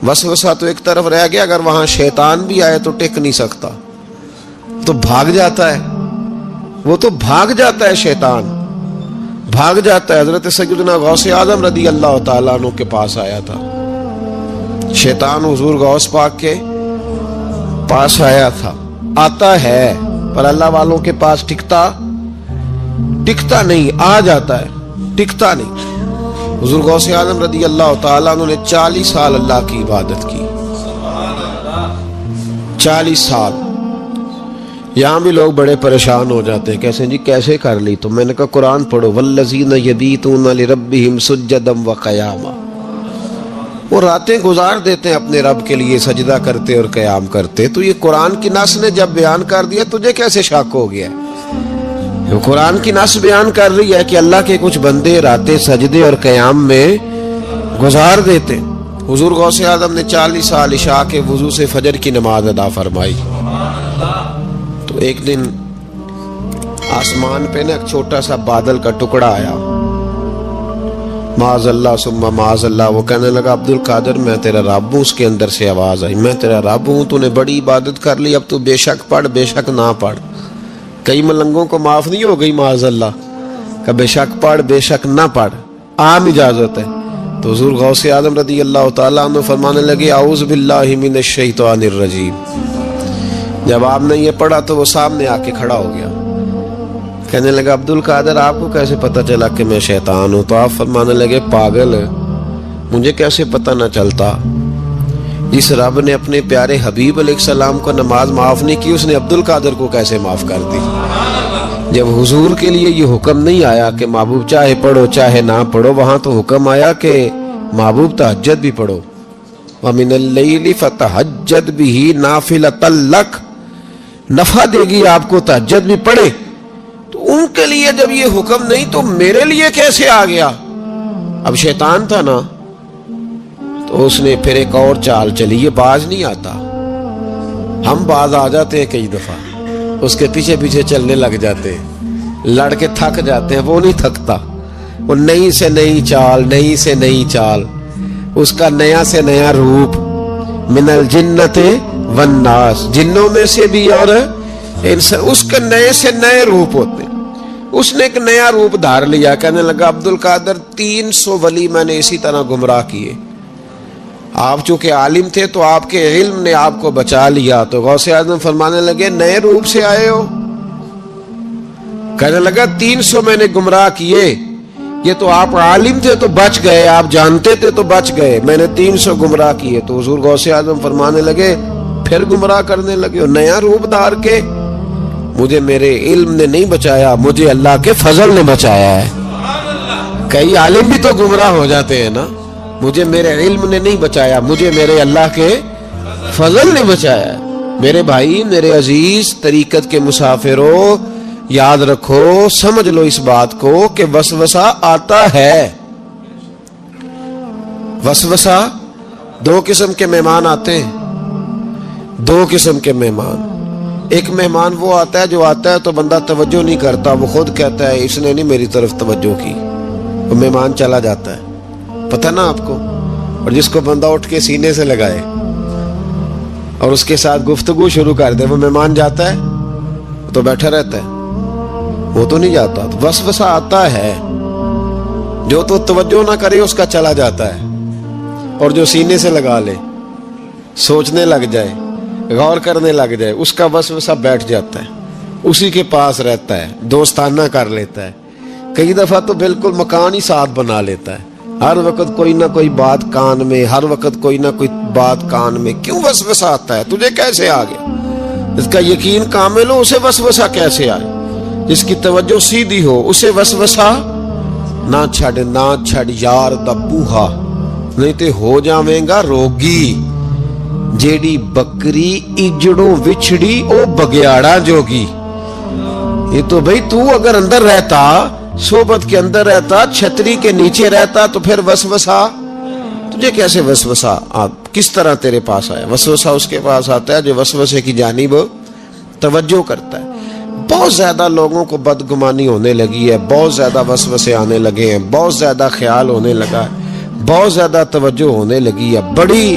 وسوسہ تو ایک طرف رہ گیا، اگر وہاں شیطان بھی آئے تو ٹک نہیں سکتا، تو بھاگ جاتا ہے، وہ تو بھاگ جاتا ہے، شیطان بھاگ جاتا ہے۔ حضرت سیدنا غوث اعظم رضی اللہ تعالیٰ عنہ کے پاس آیا تھا، شیطان حضور غوث پاک کے پاس آیا تھا، آتا ہے پر اللہ والوں کے پاس ٹکتا نہیں، آ جاتا ہے ٹکتا نہیں۔ حضور غوث اعظم رضی اللہ تعالیٰ عنہ نے 40 سال اللہ کی عبادت کی، 40 سال۔ یہاں بھی لوگ بڑے پریشان ہو جاتے ہیں، کیسے جی کیسے کر لی؟ تو میں نے کہا قرآن پڑھو، والذین یبیتون لربہم سجدا وقیاما، وہ راتیں گزار دیتے ہیں اپنے رب کے لیے سجدہ کرتے اور قیام کرتے۔ تو یہ قرآن کی نص نے جب بیان کر دیا، تجھے کیسے شک ہو گیا؟ قرآن کی نص بیان کر رہی ہے کہ اللہ کے کچھ بندے راتیں سجدے اور قیام میں گزار دیتے۔ حضور غوث اعظم نے 40 سال عشاء کے وضو سے فجر کی نماز ادا فرمائی۔ تو ایک دن آسمان پہ نا ایک چھوٹا سا بادل کا ٹکڑا آیا، معاذ اللہ ثم معاذ اللہ۔ وہ کہنے لگا عبد القادر میں تیرا رب ہوں۔ اس کے اندر سے آواز آئی، میں تیرا رب ہوں، تو نے بڑی عبادت کر لی، اب تو بے شک پڑھ بے شک نہ پڑھ۔ کئی ملنگوں کو معاف نہیں ہو گئی معاذ اللہ کہ بے شک پڑھ بے شک نہ پڑھ، عام اجازت ہے۔ تو حضور غوث اعظم رضی اللہ تعالیٰ عنہ فرمانے لگے اعوذ باللہ من الشیطان الرجیم۔ جب آپ نے یہ پڑھا تو وہ سامنے آ کے کھڑا ہو گیا، کہنے لگا عبد القادر آپ کو کیسے پتہ چلا کہ میں شیطان ہوں؟ تو آپ فرمانے لگے پاگل، مجھے کیسے پتہ نہ چلتا؟ جس رب نے اپنے پیارے حبیب علیہ السلام کو نماز معاف نہیں کی، اس نے عبد القادر کو کیسے معاف کر دی؟ جب حضور کے لیے یہ حکم نہیں آیا کہ محبوب چاہے پڑھو چاہے نہ پڑھو، وہاں تو حکم آیا کہ محبوب تہجد بھی پڑھو، وَمِنَ اللَّيْلِ فَتَہَجَّدْ بِهِ نَافِلَةً لَكَ، نفع دے گی آپ کو، تہجد بھی پڑھے۔ تو ان کے لیے جب یہ حکم نہیں تو میرے لیے کیسے آ گیا؟ اب شیطان تھا نا، تو اس نے پھر ایک اور چال چلی، یہ باز نہیں آتا، ہم باز آ جاتے ہیں کئی دفعہ، اس کے پیچھے پیچھے چلنے لگ جاتے ہیں، لڑ کے تھک جاتے ہیں، وہ نہیں تھکتا، وہ نئی سے نئی چال، نئی سے نئی چال، اس کا نیا سے نیا روپ، من الجنت والناس، جنوں میں سے بھی اور اس کے نئے سے نئے روپ ہوتے ہیں۔ اس نے ایک نیا روپ دھار لیا، کہنے لگا عبد القادر 300 ولی میں نے اسی طرح گمراہ کیے، آپ چونکہ عالم تھے تو آپ کے علم نے آپ کو بچا لیا۔ تو غوث اعظم فرمانے لگے نئے روپ سے آئے ہو؟ کہنے لگا 300 میں نے گمراہ کیے، یہ تو آپ عالم تھے تو بچ گئے، آپ جانتے تھے تو بچ گئے، میں نے 300 گمراہ کیے۔ تو حضور غوث اعظم فرمانے لگے پھر گمراہ کرنے لگے ہو نیا روپ دھار کے؟ مجھے میرے علم نے نہیں بچایا، مجھے اللہ کے فضل نے بچایا ہے۔ کئی عالم بھی تو گمراہ ہو جاتے ہیں نا، مجھے میرے علم نے نہیں بچایا، مجھے میرے اللہ کے فضل نے بچایا ہے۔ میرے بھائی، میرے عزیز طریقت کے مسافروں، یاد رکھو، سمجھ لو اس بات کو کہ وسوسہ آتا ہے۔ وسوسہ، دو قسم کے مہمان آتے ہیں، دو قسم کے مہمان۔ ایک مہمان وہ آتا ہے جو آتا ہے تو بندہ توجہ نہیں کرتا، وہ خود کہتا ہے اس نے نہیں میری طرف توجہ کی، وہ مہمان چلا جاتا ہے، پتہ نا آپ کو۔ اور جس کو بندہ اٹھ کے سینے سے لگائے اور اس کے ساتھ گفتگو شروع کر دے، وہ مہمان جاتا ہے تو بیٹھا رہتا ہے، وہ تو نہیں جاتا۔ تو وسوسہ آتا ہے، جو تو توجہ نہ کرے اس کا چلا جاتا ہے، اور جو سینے سے لگا لے، سوچنے لگ جائے، غور کرنے لگ جائے، اس کا وسوسہ بیٹھ جاتا ہے، اسی کے پاس رہتا ہے، دوستانہ کر لیتا ہے، کئی دفعہ تو بالکل مکان ہی ساتھ بنا لیتا ہے، ہر وقت کوئی نہ کوئی بات کان میں، ہر وقت کوئی نہ کوئی بات کان میں۔ کیوں وسوسہ آتا ہے؟ تجھے کیسے آ گیا؟ جس کا یقین کامل ہو اسے وسوسہ کیسے آئے؟ جس کی توجہ سیدھی ہو اسے وسوسہ نہ چھڑ یار دا بوہا، نہیں تے ہو جاویں گا روگی۔ جیڑی بکری اجڑوں وچھڑی او بگیاڑا جوگی۔ یہ تو بھئی تو اگر اندر رہتا، صحبت کے اندر رہتا، چھتری کے نیچے رہتا، تو پھر وسوسہ تجھے کیسے وسوسہ کس طرح تیرے پاس آیا؟ وسوسہ اس کے پاس آتا ہے جو وسوسے کی جانب توجہ کرتا ہے۔ بہت زیادہ لوگوں کو بدگمانی ہونے لگی ہے، بہت زیادہ وسوسے آنے لگے ہیں، بہت زیادہ خیال ہونے لگا ہے، بہت زیادہ توجہ ہونے لگی ہے، بڑی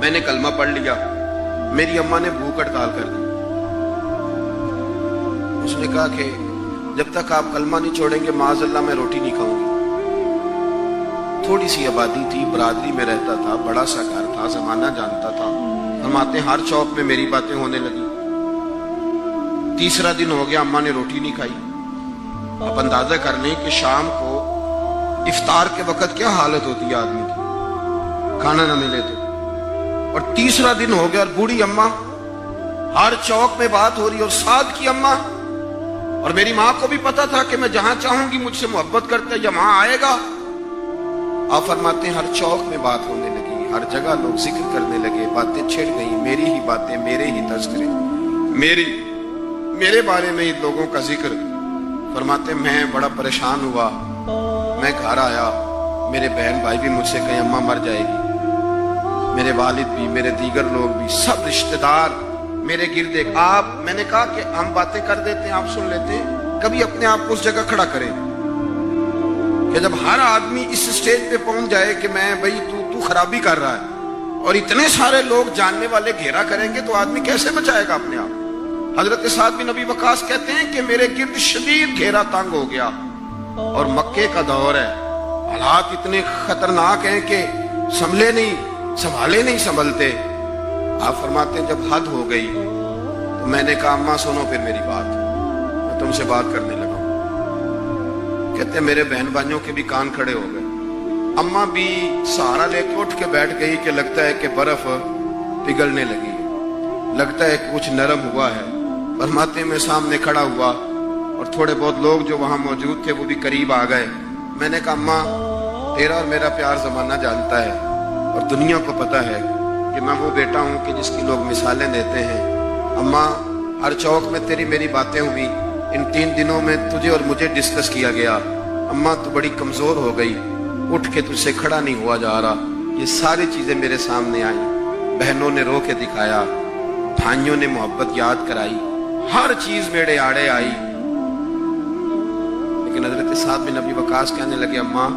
میں نے کلمہ پڑھ لیا, میری اماں نے بھوک ہڑتال کر دی. اس نے کہا کہ جب تک آپ کلمہ نہیں چھوڑیں گے معاذ اللہ میں روٹی نہیں کھاؤں گی. تھوڑی سی آبادی تھی, برادری میں رہتا تھا, بڑا سا گھر تھا, زمانہ جانتا تھا. فرماتے ہیں ہر چوک میں میری باتیں ہونے لگی. تیسرا دن ہو گیا, اماں نے روٹی نہیں کھائی. آپ اندازہ کر لیں کہ شام کو افطار کے وقت کیا حالت ہوتی ہے آدمی کی, کھانا نہ ملے تو. اور تیسرا دن ہو گیا اور بوڑھی اماں, ہر چوک میں بات ہو رہی. اور سعد کی اماں, اور میری ماں کو بھی پتا تھا کہ میں جہاں چاہوں گی مجھ سے محبت کرتے یا وہاں آئے گا. آپ فرماتے ہیں ہر چوک میں بات ہونے لگی, ہر جگہ لوگ ذکر کرنے لگے, باتیں چھڑ گئی, میری ہی باتیں, میرے ہی تذکرے, میرے بارے میں ہی لوگوں کا ذکر. فرماتے میں بڑا پریشان ہوا. میں گھر آیا, میرے بہن بھائی بھی مجھ سے کہیں اماں مر جائے گی, میرے والد بھی, میرے دیگر لوگ بھی, سب رشتہ دار میرے گرد. آپ, میں نے کہا کہ ہم باتیں کر دیتے ہیں, آپ سن لیتے ہیں. کبھی اپنے آپ کو اس جگہ کھڑا کریں کہ جب ہر آدمی اس سٹیج پہ پہنچ جائے کہ میں بھائی تو خرابی کر رہا ہے اور اتنے سارے لوگ جاننے والے گھیرا کریں گے تو آدمی کیسے بچائے گا اپنے آپ. حضرت سعد بن ابی وقاص کہتے ہیں کہ میرے گرد شدید گھیرا تنگ ہو گیا اور مکے کا دور ہے, حالات اتنے خطرناک ہیں کہ سنبھالے نہیں سنبھلتے. آپ فرماتے ہیں جب حد ہو گئی تو میں نے کہا اماں سنو پھر میری بات, میں تم سے بات کرنے لگا. کہتے ہیں میرے بہن بھائیوں کے بھی کان کھڑے ہو گئے. اماں بھی سہارا لے کے اٹھ کے بیٹھ گئی کہ لگتا ہے کہ برف پگھلنے لگی, لگتا ہے کہ کچھ نرم ہوا ہے. فرماتے ہیں میں سامنے کھڑا ہوا اور تھوڑے بہت لوگ جو وہاں موجود تھے وہ بھی قریب آ گئے. میں نے کہا اماں تیرا اور میرا پیار زمانہ جانتا ہے اور دنیا کو پتا ہے کہ میں وہ بیٹا ہوں کہ جس کی لوگ مثالیں دیتے ہیں. اماں ہر چوک میں تیری میری باتیں ہوئی, ان 3 دنوں میں تجھے اور مجھے ڈسکس کیا گیا. اماں تو بڑی کمزور ہو گئی, اٹھ کے تجھ سے کھڑا نہیں ہوا جا رہا. یہ ساری چیزیں میرے سامنے آئیں, بہنوں نے رو کے دکھایا, بھائیوں نے محبت یاد کرائی, ہر چیز میرے آڑے آئی. لیکن حضرت سعد بن ابی وقاص کہنے لگے اماں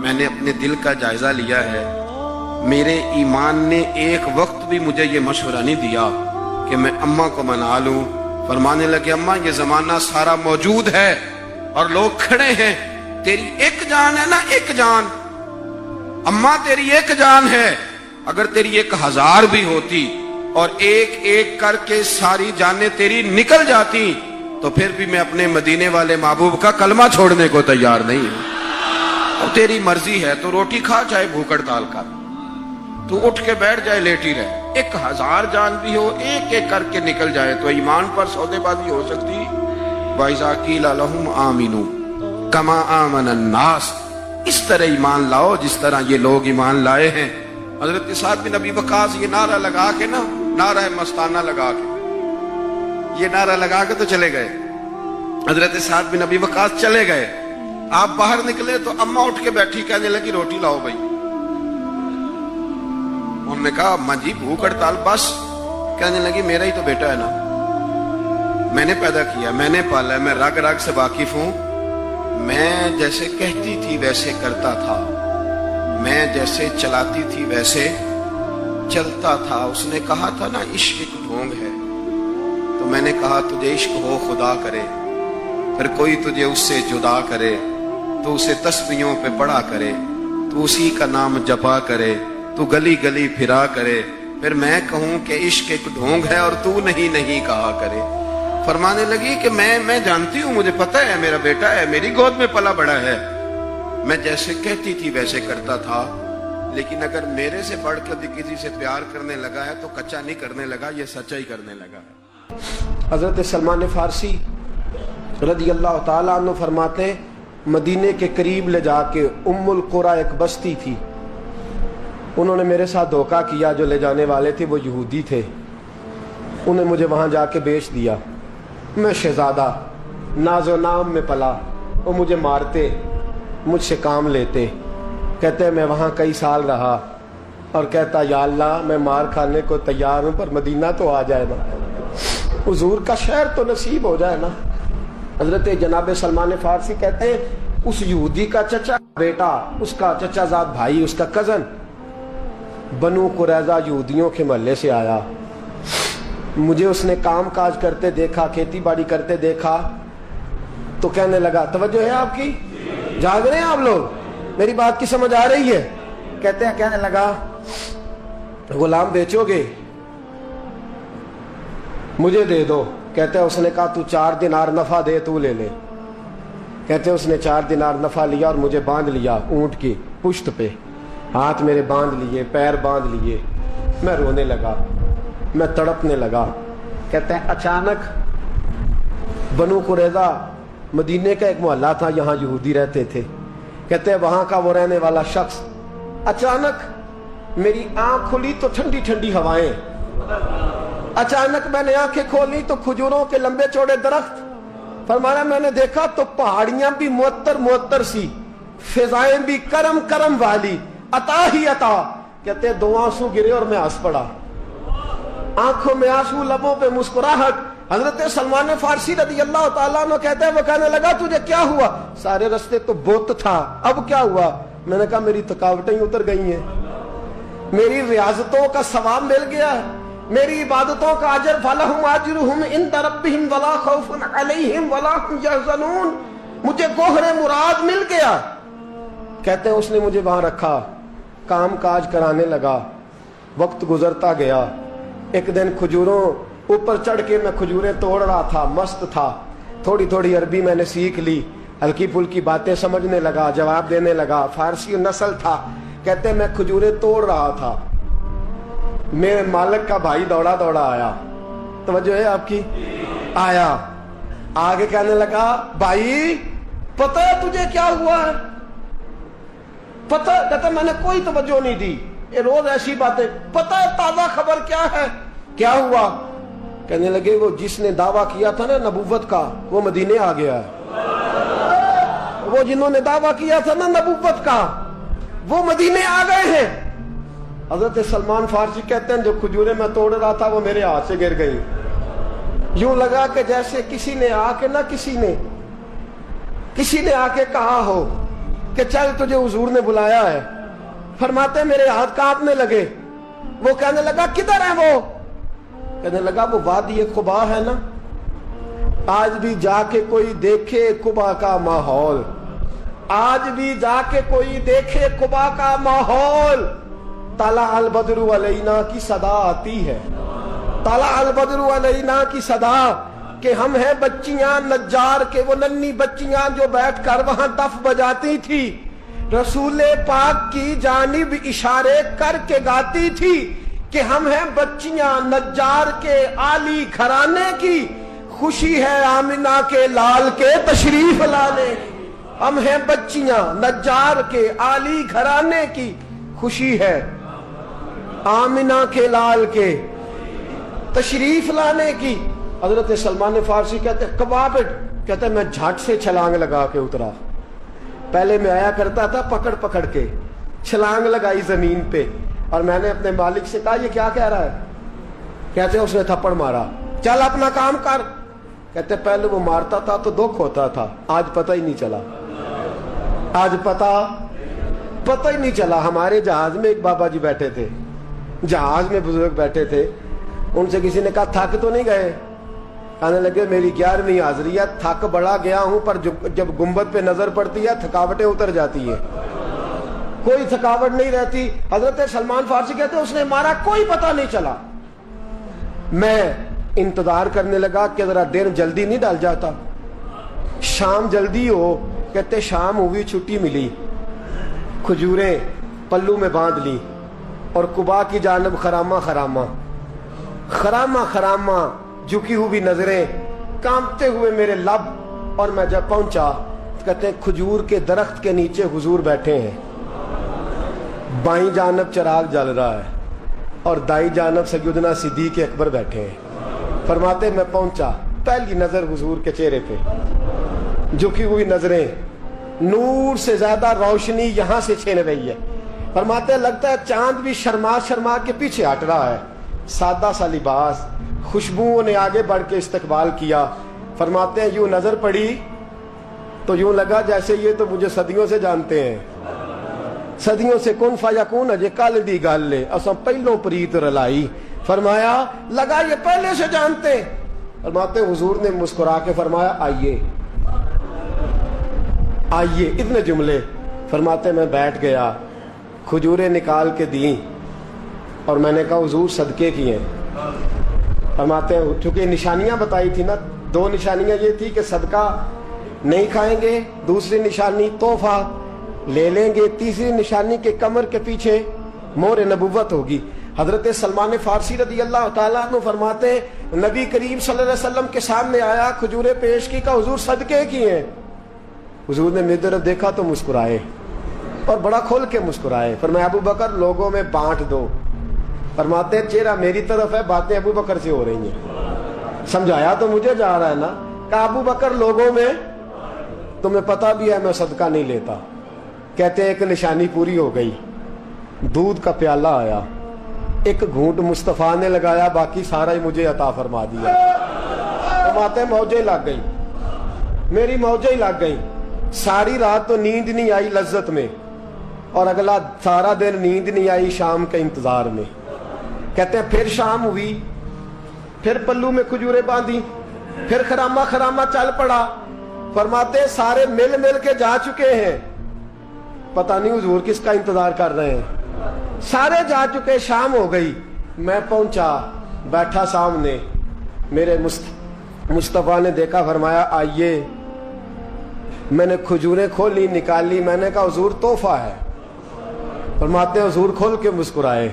میں نے اپنے دل کا جائزہ لیا ہے, میرے ایمان نے ایک وقت بھی مجھے یہ مشورہ نہیں دیا کہ میں اماں کو منا لوں. فرمانے لگے اماں یہ زمانہ سارا موجود ہے اور لوگ کھڑے ہیں, تیری ایک جان ہے نا, ایک جان. اماں تیری ایک جان ہے, اگر تیری 1000 بھی ہوتی اور ایک ایک کر کے ساری جانیں تیری نکل جاتی تو پھر بھی میں اپنے مدینے والے محبوب کا کلمہ چھوڑنے کو تیار نہیں ہوں. اب تیری مرضی ہے تو روٹی کھا چاہے بھوک ہڑتال کر, تو اٹھ کے بیٹھ جائے لیٹی رہے. 1000 جان بھی ہو ایک ایک کر کے نکل جائے تو ایمان پر سودے بازی ہو سکتی. وَإِذَا قِيلَ لَهُمْ آمِنُوا كَمَا آمَنَ النَّاسُ, اس طرح ایمان لاؤ جس طرح یہ لوگ ایمان لائے ہیں. حضرت سعد بن ابی وقاص یہ نعرہ لگا کے نا, نعرہ مستانہ لگا کے, یہ نعرہ لگا کے تو چلے گئے. حضرت سعد بن ابی وقاص چلے گئے. آپ باہر نکلے تو اماں اٹھ کے بیٹھی, کہنے لگی روٹی لاؤ بھائی. انہوں نے کہا اماں جی بھوک ہڑتال بس. کہنے لگی میرا ہی تو بیٹا ہے نا, میں نے پیدا کیا, میں نے پالا ہے, میں رگ رگ سے واقف ہوں. میں جیسے کہتی تھی ویسے کرتا تھا, میں جیسے چلاتی تھی ویسے چلتا تھا. اس نے کہا تھا نا عشق ایک ڈھونگ ہے, تو میں نے کہا تجھے عشق ہو خدا کرے, پھر کوئی تجھے اس سے جدا کرے تو اسے تسبیحوں پہ پڑھا کرے, تو اسی کا نام جپا کرے, تو گلی گلی پھرا کرے, پھر میں کہوں کہ عشق ایک ڈھونگ ہے اور تو نہیں کہا کرے. فرمانے لگی کہ میں جانتی ہوں, مجھے پتہ ہے میرا بیٹا ہے, میری گود میں پلا بڑا ہے, میں جیسے کہتی تھی ویسے کرتا تھا, لیکن اگر میرے سے بڑھ کے بھی کسی سے پیار کرنے لگا ہے تو کچا نہیں کرنے لگا, یہ سچا ہی کرنے لگا ہے. حضرت سلمان فارسی رضی اللہ تعالیٰ عنہ فرماتے ہیں مدینے کے قریب لے جا کے ام القریٰ ایک بستی تھی, انہوں نے میرے ساتھ دھوکہ کیا. جو لے جانے والے تھے وہ یہودی تھے, انہیں مجھے وہاں جا کے بیچ دیا. میں شہزادہ ناز و نام میں پلا, وہ مجھے مارتے, مجھ سے کام لیتے. کہتے ہیں میں وہاں کئی سال رہا اور کہتا یا اللہ میں مار کھانے کو تیار ہوں پر مدینہ تو آ جائے نا, حضور کا شہر تو نصیب ہو جائے نا. حضرت جناب سلمان فارسی کہتے ہیں اس یہودی کا چچا بیٹا، اس کا چچا زاد بھائی، اس کا کزن بنو قریظہ یہودیوں کے محلے سے آیا. مجھے اس نے کام کاج کرتے دیکھا، کھیتی باڑی کرتے دیکھا تو کہنے لگا، توجہ ہے آپ کی؟ جاگ رہے ہیں آپ لوگ؟ میری بات کی سمجھ آ رہی ہے؟ کہنے لگا غلام بیچو گے؟ مجھے دے دو. کہتے ہیں اس نے کہا تو 4 دینار نفع دے، تو لے لے. کہتے ہیں اس نے 4 دینار نفع لیا اور مجھے باندھ لیا اونٹ کی پشت پہ، ہاتھ میرے باندھ لیے، پیر باندھ لیے. میں رونے لگا، میں تڑپنے لگا. کہتے ہیں اچانک بنو قریظہ مدینے کا ایک محلہ تھا، یہاں یہودی رہتے تھے. کہتے ہیں وہاں کا وہ رہنے والا شخص اچانک میری آنکھ کھلی تو ٹھنڈی ٹھنڈی ہوائیں. اچانک میں نے آنکھیں کھولی تو کھجوروں کے لمبے چوڑے درخت. فرمایا میں نے دیکھا تو پہاڑیاں بھی معطر معطر سی، فضائیں بھی کرم کرم والی، عطا ہی عطا. کہتے ہیں 2 آنسو گرے اور میں ہنس پڑا. آنکھوں میں آنسو، لبوں پہ مسکراہٹ. حضرت سلمان فارسی رضی اللہ تعالیٰ عنہ کہتے ہیں وہ کہنے لگا تجھے کیا ہوا؟ سارے رستے تو بت تھا، اب کیا ہوا؟ میں نے کہا میری تھکاوٹیں اتر گئی ہیں، میری ریاضتوں کا ثواب مل گیا ہے، میری عبادتوں کا اجر فلہم اجرہم عند ربہم ولا خوف علیہم ولا هم یحزنون. مجھے گوہر مراد مل گیا. کہتے ہیں اس نے مجھے وہاں رکھا، کام کاج کرانے لگا. وقت گزرتا گیا. ایک دن کھجوروں اوپر چڑھ کے میں کھجوریں توڑ رہا تھا، مست تھا. تھوڑی تھوڑی عربی میں نے سیکھ لی، ہلکی پھلکی باتیں سمجھنے لگا، جواب دینے لگا. فارسی نسل تھا. کہتے ہیں میں کھجوریں توڑ رہا تھا، میرے مالک کا بھائی دوڑا دوڑا آیا. توجہ ہے آپ کی؟ آیا آگے کہنے لگا بھائی پتہ ہے تجھے کیا ہوا ہے؟ پتہ؟ کہتا میں نے کوئی توجہ نہیں دی، یہ روز ایسی باتیں. پتہ ہے تازہ خبر کیا ہے؟ کیا ہوا؟ کہنے لگے وہ جس نے دعویٰ کیا تھا نا نبوت کا، وہ مدینے آ گیا ہے. وہ جنہوں نے دعویٰ کیا تھا نا نبوت کا، وہ مدینے آ گئے ہیں. حضرت سلمان فارسی کہتے ہیں جو کھجوریں میں توڑ رہا تھا وہ میرے ہاتھ سے گر گئی. یوں لگا کہ جیسے کسی نے آ کے کسی نے آ کے کہا ہو کہ چل تجھے حضور نے بلایا ہے. فرماتے میرے ہاتھ کانپنے لگے. وہ کہنے لگا کدھر ہے وہ؟ کہنے لگا وہ وادی قبا ہے نا، آج بھی جا کے کوئی دیکھے قبا کا ماحول، آج بھی جا کے کوئی دیکھے قبا کا ماحول. طلع البدر علینا کی صدا آتی ہے، طلع البدر علینا کی صدا، کہ ہم ہیں بچیاں نجار کے، وہ ننھی بچیاں جو بیٹھ کر وہاں دف بجاتی تھی، رسول پاک کی جانب اشارے کر کے گاتی تھی کہ ہم ہیں بچیاں نجار کے عالی گھرانے کی، خوشی ہے آمنہ کے لال کے تشریف لانے کی. ہم ہیں بچیاں نجار کے عالی گھرانے کی، خوشی ہے آمنہ کے لال کے تشریف لانے کی. حضرت سلمان فارسی کہتے ہیں کبابٹ، کہتے ہیں میں جھٹ سے چھلانگ لگا کے اترا. پہلے میں آیا کرتا تھا پکڑ پکڑ کے، چھلانگ لگائی زمین پہ اور میں نے اپنے مالک سے کہا یہ کیا کہہ رہا ہے؟ کہتے ہیں اس نے تھپڑ مارا، چل اپنا کام کر. کہتے پہلے وہ مارتا تھا تو دکھ ہوتا تھا، آج پتہ ہی نہیں چلا، آج پتہ ہی نہیں چلا. ہمارے جہاز میں ایک بابا جی بیٹھے تھے، جہاز میں بزرگ بیٹھے تھے. ان سے کسی نے کہا تھک تو نہیں گئے؟ کہنے لگے میری 11ویں حاضری ہے، تھک بڑا گیا ہوں پر جب گنبد پہ نظر پڑتی ہے تھکاوٹیں اتر جاتی ہیں، کوئی تھکاوٹ نہیں رہتی. حضرت سلمان فارسی کہتے ہیں اس نے مارا، کوئی پتہ نہیں چلا. میں انتظار کرنے لگا کہ ذرا دن جلدی نہیں ڈال جاتا، شام جلدی ہو. کہتے شام ہوئی، چھٹی ملی، کھجوریں پلو میں باندھ لی اور قبا کی جانب خرامہ خرامہ جھکی ہوئی نظریں، کانپتے ہوئے میرے لب. اور میں جب پہنچا کہتے ہیں کھجور کے درخت کے نیچے حضور بیٹھے ہیں، بائیں جانب چراغ جل رہا ہے اور دائیں جانب سیدنا صدیق اکبر بیٹھے ہیں. فرماتے میں پہنچا، پہلی نظر حضور کے چہرے پہ، جھکی ہوئی نظریں، نور سے زیادہ روشنی یہاں سے چھین رہی ہے. فرماتے لگتا ہے چاند بھی شرما کے پیچھے ہٹ رہا ہے. سادہ سا لباس، خوشبوؤں نے آگے بڑھ کے استقبال کیا. فرماتے ہیں یوں نظر پڑی تو یوں لگا جیسے یہ تو مجھے صدیوں سے جانتے ہیں، صدیوں سے کن فیکون اجے کل دی گل لے اساں پہلوں پریت رلائی. فرمایا لگا یہ پہلے سے جانتے. فرماتے حضور نے مسکرا کے فرمایا آئیے آئیے، اتنے جملے. فرماتے میں بیٹھ گیا، کھجوریں نکال کے دیں اور میں نے کہا حضور صدقے کی ہیں. فرماتے ہیں چونکہ نشانیاں بتائی تھی نا، دو نشانیاں یہ تھی کہ صدقہ نہیں کھائیں گے، دوسری نشانی تحفہ لے لیں گے، تیسری نشانی کے کمر کے پیچھے مہر نبوت ہوگی. حضرت سلمان فارسی رضی اللہ تعالیٰ عنہ فرماتے ہیں نبی کریم صلی اللہ علیہ وسلم کے سامنے آیا، کھجوریں پیش کی، کہا حضور صدقے کی ہیں. حضور نے میری طرف دیکھا تو مسکرائے اور بڑا کھول کے مسکرائے. فرمایا ابو بکر لوگوں میں بانٹ دو. فرماتے ہیں چہرہ میری طرف ہے، باتیں ابو بکر سے ہو رہی ہیں. سمجھایا تو مجھے جا رہا ہے نا. کہا ابو بکر لوگوں میں تمہیں پتا بھی ہے میں صدقہ نہیں لیتا. کہتے ہیں ایک نشانی پوری ہو گئی، دودھ کا پیالہ آیا، ایک گھونٹ مصطفیٰ نے لگایا، باقی سارا ہی مجھے عطا فرما دیا. فرماتے ہیں موجیں لگ گئی، میری موجیں لگ گئی. ساری رات تو نیند نہیں آئی لذت میں، اور اگلا سارا دن نیند نہیں آئی شام کے انتظار میں. کہتے ہیں پھر شام ہوئی، پھر پلو میں کھجوریں باندھی، پھر خرامہ خرامہ چل پڑا. فرماتے ہیں سارے مل مل کے جا چکے ہیں، پتہ نہیں حضور کس کا انتظار کر رہے ہیں. سارے جا چکے، شام ہو گئی. میں پہنچا، بیٹھا سامنے، میرے مصطفیٰ نے دیکھا، فرمایا آئیے. میں نے کھجوریں کھولی، نکالی، میں نے کہا حضور تحفہ ہے. فرماتے ہیں حضور کھول کے مسکرائے،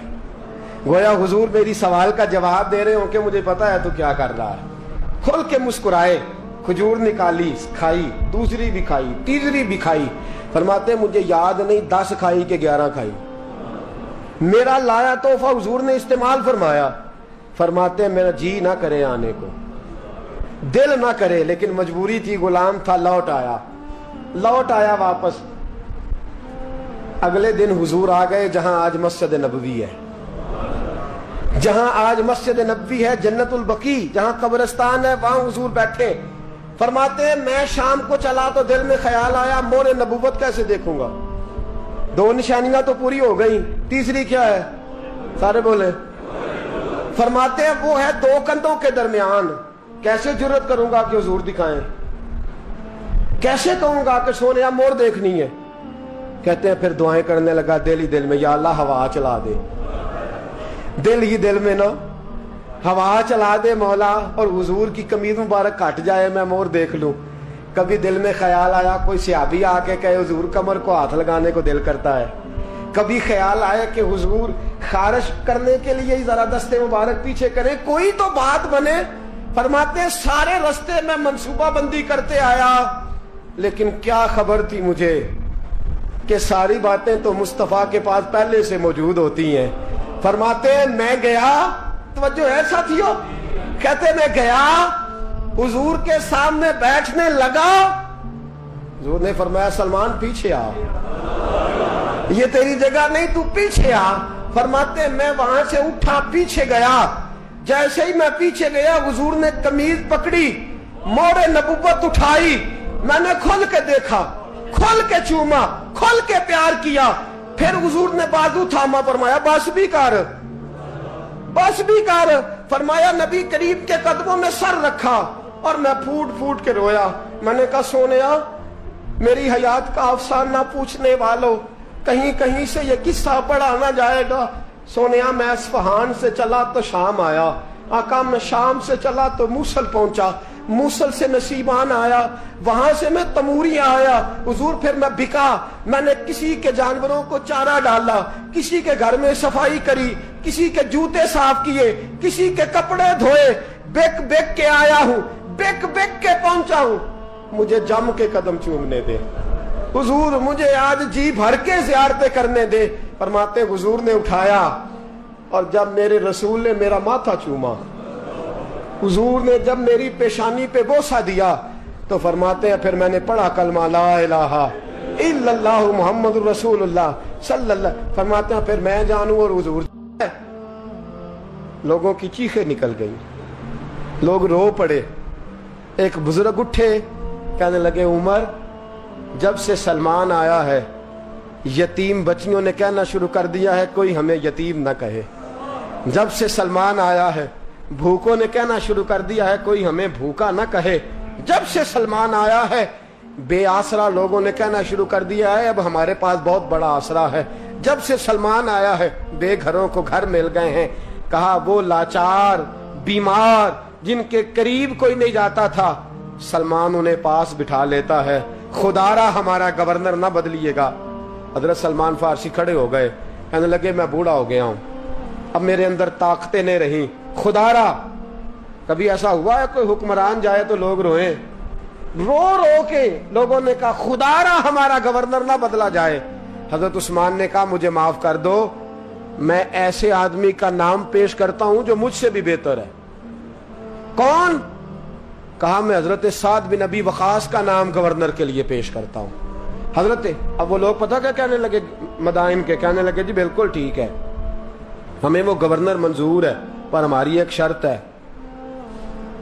گویا حضور میری سوال کا جواب دے رہے ہوں کہ مجھے پتا ہے تو کیا کر رہا ہے. کھول کے مسکرائے، کھجور نکالی، کھائی، دوسری بھی کھائی، تیسری بھی کھائی. فرماتے ہیں مجھے یاد نہیں 10 کھائی کہ 11 کھائی. میرا لایا تحفہ حضور نے استعمال فرمایا. فرماتے ہیں میرا جی نہ کرے آنے کو، دل نہ کرے، لیکن مجبوری تھی، غلام تھا. لوٹ آیا واپس. اگلے دن حضور آ گئے جہاں آج مسجد نبوی ہے، جہاں آج مسجد نبوی ہے، جنت البقیع جہاں قبرستان ہے، وہاں حضور بیٹھے. فرماتے ہیں میں شام کو چلا تو دل میں خیال آیا مہر نبوت کیسے دیکھوں گا. 2 نشانیاں تو پوری ہو گئی، تیسری کیا ہے؟ سارے بولے. فرماتے ہیں وہ ہے 2 کندھوں کے درمیان، کیسے جرت کروں گا کہ حضور دکھائیں، کیسے کہوں گا کہ سونیا مور دیکھنی ہے. کہتے ہیں پھر دعائیں کرنے لگا دل ہی دل میں، یا اللہ ہوا چلا دے، دل ہی دل میں نا ہوا چلا دے مولا، اور حضور کی قمیض مبارک کٹ جائے میں مور دیکھ لوں. کبھی دل میں خیال آیا کوئی صحابی آ کے کہے حضور کمر کو ہاتھ لگانے کو دل کرتا ہے. کبھی خیال آیا کہ حضور خارش کرنے کے لیے ہی ذرا دستے مبارک پیچھے کریں، کوئی تو بات بنے. فرماتے ہیں سارے رستے میں منصوبہ بندی کرتے آیا، لیکن کیا خبر تھی مجھے کہ ساری باتیں تو مصطفیٰ کے پاس پہلے سے موجود ہوتی ہیں. فرماتے ہیں میں گیا، توجہ ہے ساتھیوں، کہتے میں گیا حضور کے سامنے بیٹھنے لگا. حضور نے فرمایا سلمان پیچھے آ، یہ تیری جگہ نہیں، تو پیچھے آ. فرماتے میں وہاں سے اٹھا پیچھے گیا. جیسے ہی میں پیچھے گیا حضور نے قمیض پکڑی، مہر نبوت اٹھائی. میں نے کھل کے دیکھا، کھل کے چوما، کھل کے پیار کیا. پھر حضور نے بازو تھاما، فرمایا بس بھی کر، بس بھی کر. فرمایا نبی کریم کے قدموں میں سر رکھا اور میں پھوٹ پھوٹ کے رویا. میں نے کہا سونیا میری حیات کا افسانہ پوچھنے والوں، کہیں کہیں سے یہ قصہ پڑھا نہ جائے گا. سونیا میں اصفہان سے چلا تو شام آیا، آقا میں شام سے چلا تو موصل پہنچا، موصل سے نصیبان آیا، وہاں سے میں تموریاں آیا. حضور پھر میں بکا، میں نے کسی کے جانوروں کو چارہ ڈالا، کسی کے گھر میں صفائی کری، کسی کے جوتے صاف کیے، کسی کے کپڑے دھوئے. بک بک کے آیا ہوں، بک بک کے پہنچا ہوں. مجھے جم کے قدم چومنے دے حضور، مجھے آج جی بھر کے زیارتیں کرنے دے. فرماتے حضور نے اٹھایا اور جب میرے رسول نے میرا ماتھا چوما، حضور نے جب میری پیشانی پہ بوسہ دیا، تو فرماتے ہیں پھر میں نے پڑھا کلمہ لا الہ الا اللہ محمد رسول اللہ صلی اللہ. فرماتے ہیں پھر میں جانوں اور حضور. لوگوں کی چیخیں نکل گئی، لوگ رو پڑے. ایک بزرگ اٹھے، کہنے لگے عمر جب سے سلمان آیا ہے یتیم بچیوں نے کہنا شروع کر دیا ہے کوئی ہمیں یتیم نہ کہے. جب سے سلمان آیا ہے بھوکوں نے کہنا شروع کر دیا ہے کوئی ہمیں بھوکا نہ کہے. جب سے سلمان آیا ہے بے آسرا لوگوں نے کہنا شروع کر دیا ہے اب ہمارے پاس بہت بڑا آسرا ہے. جب سے سلمان آیا ہے بے گھروں کو گھر مل گئے ہیں. کہا وہ لاچار بیمار جن کے قریب کوئی نہیں جاتا تھا سلمان انہیں پاس بٹھا لیتا ہے. خدارا ہمارا گورنر نہ بدلیے گا. حضرت سلمان فارسی کھڑے ہو گئے, کہنے لگے میں بوڑھا ہو گیا ہوں, اب میرے اندر طاقتیں نہیں رہیں. خدارا کبھی ایسا ہوا ہے کوئی حکمران جائے تو لوگ روئیں؟ رو رو کے لوگوں نے کہا خدارا ہمارا گورنر نہ بدلا جائے. حضرت عثمان نے کہا مجھے معاف کر دو, میں ایسے آدمی کا نام پیش کرتا ہوں جو مجھ سے بھی بہتر ہے. کون؟ کہا میں حضرت سعد بن ابی وقاص کا نام گورنر کے لیے پیش کرتا ہوں. حضرت اب وہ لوگ پتہ کیا کہنے لگے مدائن کے, کہنے لگے جی بالکل ٹھیک ہے ہمیں وہ گورنر منظور ہے پر ہماری ایک شرط ہے,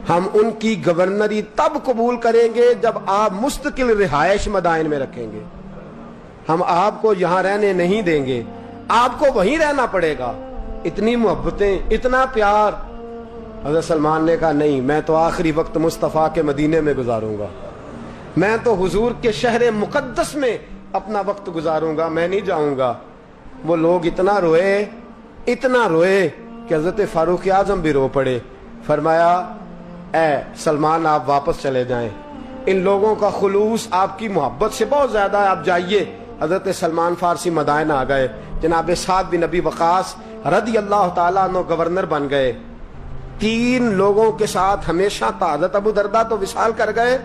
ہم ان کی گورنری تب قبول کریں گے جب آپ مستقل رہائش مدائن میں رکھیں گے. ہم آپ کو یہاں رہنے نہیں دیں گے, آپ کو وہیں رہنا پڑے گا. اتنی محبتیں اتنا پیار. حضرت سلمان نے کہا نہیں, میں تو آخری وقت مصطفیٰ کے مدینے میں گزاروں گا, میں تو حضور کے شہر مقدس میں اپنا وقت گزاروں گا, میں نہیں جاؤں گا. وہ لوگ اتنا روئے کہ حضرت فاروق اعظم بھی رو پڑے. فرمایا اے سلمان آپ واپس چلے جائیں, ان لوگوں کا خلوص آپ کی محبت سے بہت زیادہ ہے, آپ جائیے. حضرت سلمان فارسی مدائن آ گئے. جناب سعد بن ابی وقاص رضی اللہ تعالیٰ عنہ گورنر بن گئے. 3 لوگوں کے ساتھ ہمیشہ تھا. حضرت ابو درداء تو وصال کر گئے,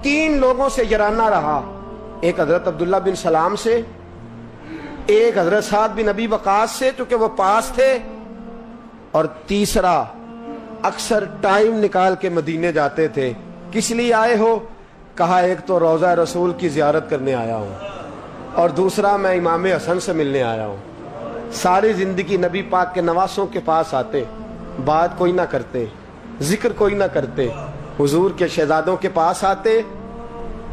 3 لوگوں سے یارانہ رہا. ایک حضرت عبداللہ بن سلام سے, ایک حضرت سعد بن ابی وقاص سے چونکہ وہ پاس تھے, اور تیسرا اکثر ٹائم نکال کے مدینے جاتے تھے. کس لیے آئے ہو؟ کہا ایک تو روضہ رسول کی زیارت کرنے آیا ہوں, اور دوسرا میں امام حسن سے ملنے آیا ہوں. ساری زندگی نبی پاک کے نواسوں کے پاس آتے, بات کوئی نہ کرتے, ذکر کوئی نہ کرتے. حضور کے شہزادوں کے پاس آتے,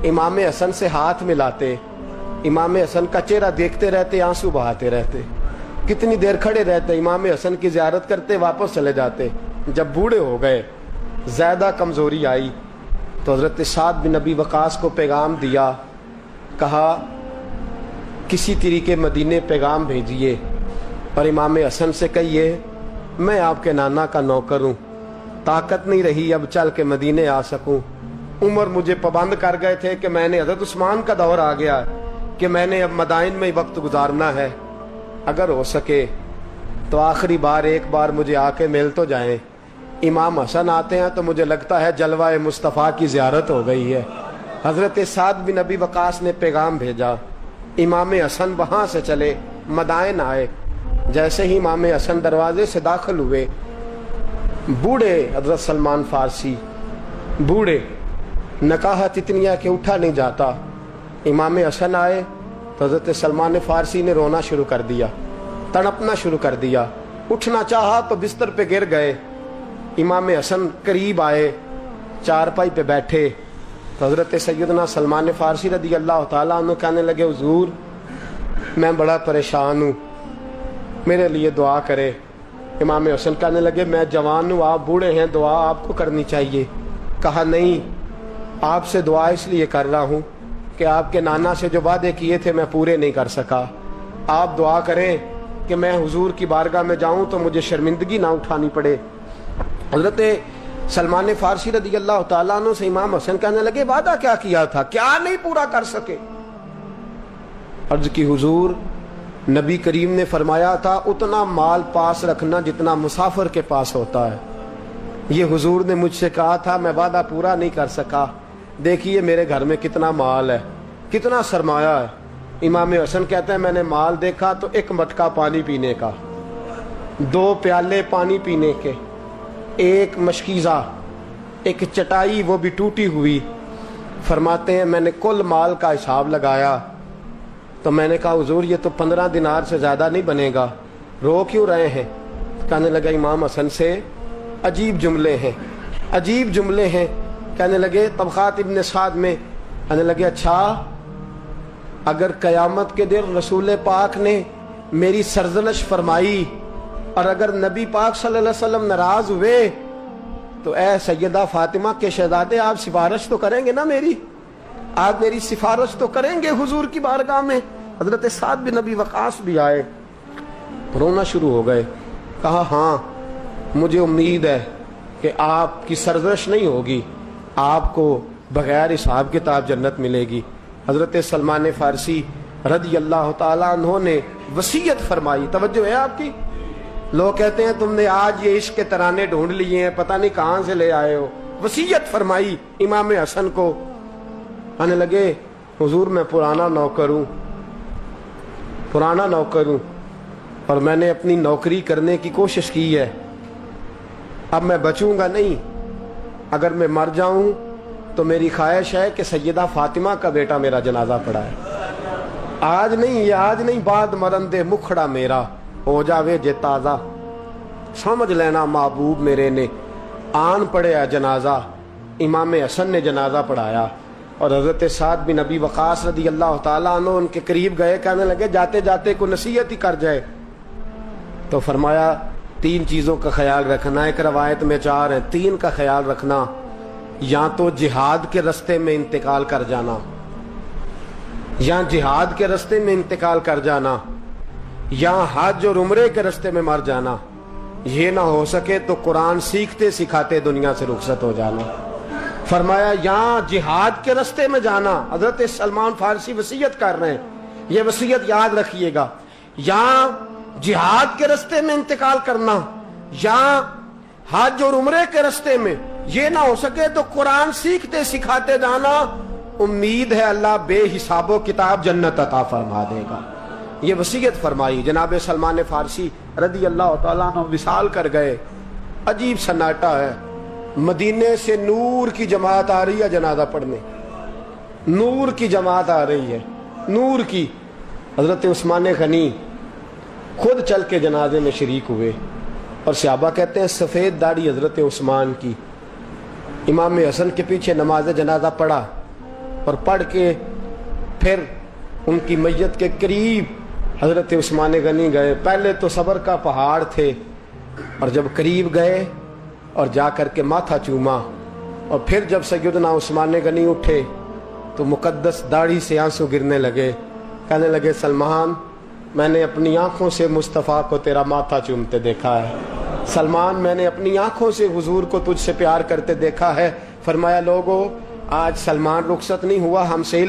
امام حسن سے ہاتھ ملاتے, امام حسن کا چہرہ دیکھتے رہتے, آنسو بہاتے رہتے. کتنی دیر کھڑے رہتے, امام حسن کی زیارت کرتے, واپس چلے جاتے. جب بوڑھے ہو گئے, زیادہ کمزوری آئی, تو حضرت سعد بن ابی وقاص کو پیغام دیا. کہا کسی طریقے مدینے پیغام بھیجیے اور امام حسن سے کہیے میں آپ کے نانا کا نوکر ہوں, طاقت نہیں رہی اب چل کے مدینے آ سکوں. عمر مجھے پابند کر گئے تھے کہ میں نے, حضرت عثمان کا دور آ گیا کہ میں نے اب مدائن میں ہی وقت گزارنا ہے, اگر ہو سکے تو آخری بار ایک بار مجھے آ کے مل تو جائیں. امام حسن آتے ہیں تو مجھے لگتا ہے جلوہ مصطفیٰ کی زیارت ہو گئی ہے. حضرت سعد بن ابی وقاص نے پیغام بھیجا, امام حسن وہاں سے چلے مدائن آئے. جیسے ہی امام حسن دروازے سے داخل ہوئے, بوڑھے حضرت سلمان فارسی, بوڑھے, نکاحت اتنی ہے کہ اٹھا نہیں جاتا. امام حسن آئے تو حضرت سلمان فارسی نے رونا شروع کر دیا, تڑپنا شروع کر دیا. اٹھنا چاہا تو بستر پہ گر گئے. امام حسن قریب آئے, چارپائی پہ بیٹھے تو حضرت سیدنا سلمان فارسی رضی اللہ تعالیٰ عنہ کہنے لگے حضور میں بڑا پریشان ہوں, میرے لیے دعا کرے. امام حسن کہنے لگے میں جوان ہوں, آپ بوڑھے ہیں, دعا آپ کو کرنی چاہیے. کہا نہیں, آپ سے دعا اس لیے کر رہا ہوں کہ آپ کے نانا سے جو وعدے کیے تھے میں پورے نہیں کر سکا. آپ دعا کریں کہ میں حضور کی بارگاہ میں جاؤں تو مجھے شرمندگی نہ اٹھانی پڑے. حضرت سلمان فارسی رضی اللہ تعالیٰ عنہ سے امام حسن کہنے لگے وعدہ کیا کیا تھا, کیا نہیں پورا کر سکے؟ عرض کی حضور نبی کریم نے فرمایا تھا اتنا مال پاس رکھنا جتنا مسافر کے پاس ہوتا ہے. یہ حضور نے مجھ سے کہا تھا, میں وعدہ پورا نہیں کر سکا. دیکھیے میرے گھر میں کتنا مال ہے, کتنا سرمایہ ہے. امام حسن کہتے ہیں میں نے مال دیکھا تو 1 مٹکا پانی پینے کا, 2 پیالے پانی پینے کے, 1 مشکیزہ, 1 چٹائی وہ بھی ٹوٹی ہوئی. فرماتے ہیں میں نے کل مال کا حساب لگایا تو میں نے کہا حضور یہ تو 15 دینار سے زیادہ نہیں بنے گا, رو کیوں رہے ہیں؟ کہنے لگا امام حسن سے عجیب جملے ہیں, عجیب جملے ہیں. کہنے لگے طبقات ابن سعد میں, کہنے لگے اچھا اگر قیامت کے دن رسول پاک نے میری سرزنش فرمائی اور اگر نبی پاک صلی اللہ علیہ وسلم ناراض ہوئے تو اے سیدہ فاطمہ کے شہزادے آپ سفارش تو کریں گے نا میری، آپ میری سفارش تو کریں گے حضور کی بارگاہ میں۔ حضرت سعد بن ابی وقاص بھی آئے، رونا شروع ہو گئے، کہا ہاں مجھے امید ہے کہ آپ کی سرزنش نہیں ہوگی، آپ کو بغیر حساب کتاب جنت ملے گی۔ حضرت سلمان فارسی رضی اللہ تعالیٰ عنہ نے وصیت فرمائی، توجہ ہے آپ کی؟ لوگ کہتے ہیں تم نے آج یہ عشق کے ترانے ڈھونڈ لیے ہیں، پتہ نہیں کہاں سے لے آئے ہو۔ وصیت فرمائی امام حسن کو، کہنے لگے حضور میں پرانا نوکر ہوں، پرانا نوکر ہوں، اور میں نے اپنی نوکری کرنے کی کوشش کی ہے، اب میں بچوں گا نہیں، اگر میں مر جاؤں تو میری خواہش ہے کہ سیدہ فاطمہ کا بیٹا میرا جنازہ پڑھائے، آج نہیں، یہ آج نہیں، بعد مرندے مکھڑا میرا ہو جاوے جے تازہ، سمجھ لینا محبوب میرے نے آن پڑھیا جنازہ۔ امام حسن نے جنازہ پڑھایا اور حضرت سعد بن ابی وقاص رضی اللہ تعالیٰ عنہ ان کے قریب گئے، کہنے لگے جاتے جاتے کو نصیحت ہی کر جائے، تو فرمایا تین چیزوں کا خیال رکھنا، ایک روایت میں چار ہیں، تین کا خیال رکھنا، یا تو جہاد کے رستے میں انتقال کر جانا، یا جہاد کے رستے میں انتقال کر جانا، یا حج اور عمرے کے رستے میں مر جانا، یہ نہ ہو سکے تو قرآن سیکھتے سکھاتے دنیا سے رخصت ہو جانا۔ فرمایا یا جہاد کے رستے میں جانا، حضرت سلمان فارسی وصیت کر رہے ہیں، یہ وصیت یاد رکھیے گا، یا جہاد کے رستے میں انتقال کرنا، یا حج اور عمرے کے رستے میں، یہ نہ ہو سکے تو قرآن سیکھتے سکھاتے جانا، امید ہے اللہ بے حساب و کتاب جنت عطا فرما دے گا۔ یہ وصیت فرمائی۔ جناب سلمان فارسی رضی اللہ تعالیٰ عنہ وصال کر گئے، عجیب سناٹا ہے، مدینے سے نور کی جماعت آ رہی ہے جنازہ پڑھنے، نور کی جماعت آ رہی ہے، نور کی۔ حضرت عثمان غنی خود چل کے جنازے میں شریک ہوئے، اور صحابہ کہتے ہیں سفید داڑھی حضرت عثمان کی۔ امام حسن کے پیچھے نماز جنازہ پڑھا، اور پڑھ کے پھر ان کی میت کے قریب حضرت عثمان غنی گئے۔ پہلے تو صبر کا پہاڑ تھے، اور جب قریب گئے اور جا کر کے ماتھا چوما، اور پھر جب سیدنا عثمان غنی اٹھے تو مقدس داڑھی سے آنسو گرنے لگے، کہنے لگے سلمان میں نے اپنی آنکھوں سے مصطفیٰ کو تیرا ماتھا چومتے دیکھا ہے، سلمان میں نے اپنی آنکھوں سے حضور کو تجھ سے پیار کرتے دیکھا ہے۔ فرمایا لوگو آج سلمان رخصت نہیں ہوا، ہم سے